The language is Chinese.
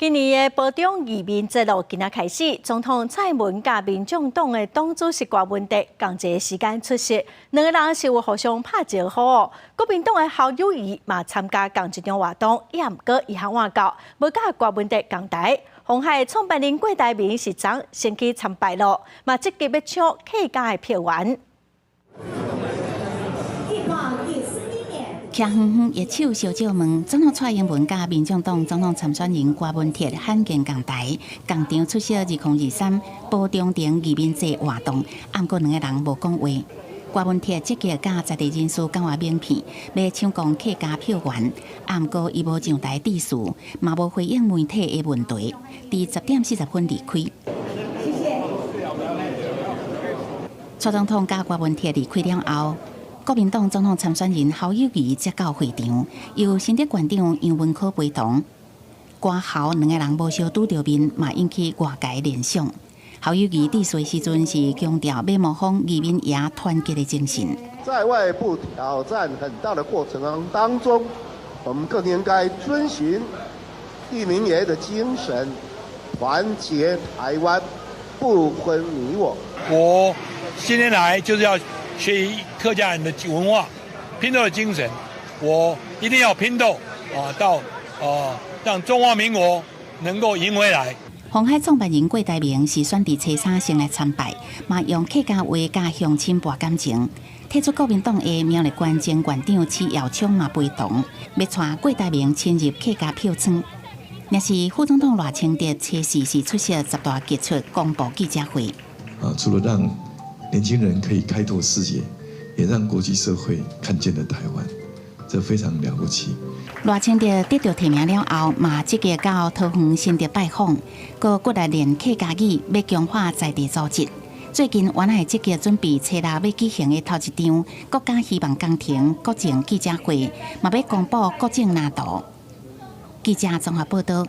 今年的保中移民节路今仔开始，总统蔡文甲民众党的党主席郭文哲同一个时间出席，两个人是有互相拍招呼哦。国民党的侯友宜嘛参加同一场活动，也毋过遗憾晚到，无甲郭文哲同台。鸿海创办人郭台铭是昨先去参拜咯，嘛积极要抢客家的票源。 徛远远热手小照门，总统蔡英文甲民众党总统参选人郭文哲罕见共台，共场出席2023保中庭移民节活动，暗过两个人无讲话。郭文哲积极甲在地人士讲话名片，要抢攻客家票源，暗过伊无上台致辞，嘛无回应媒体的问题，伫10点40分离开。蔡总统甲郭文哲离开了后。 国民党总统参选人侯友宜接到会场，由新竹县长杨文科陪同。郭侯两个人无相拄着面，嘛引起外界联想。侯友宜致辞时阵是强调要模仿移民爷团结的精神。在外部挑战很大的过程当中，我们更应该遵循移民爷的精神，团结台湾，不分你我。我10年来就是要 学习客家人的文化、拼斗的精神，我一定要拼斗到让中华民国能够赢回来。鸿海创办人郭台铭是选伫初三先来参拜，嘛用客家话甲乡亲博感情。提出国民党的苗栗县前县长徐耀昌嘛陪同，要带郭台铭侵入客家票仓。也是副总统赖清德初4是出席10大杰出公布记者会。除了让 年轻人可以开拓视野，也让国际社会看见了台湾，这非常了不起。赖清德得到提名了后，嘛积极到桃园新竹拜访，搁过来练客家语，要强化在地组织。最近原来积极准备初6要举行的头一场国家希望工程国政记者会，嘛要公布国政蓝图。记者综合报道。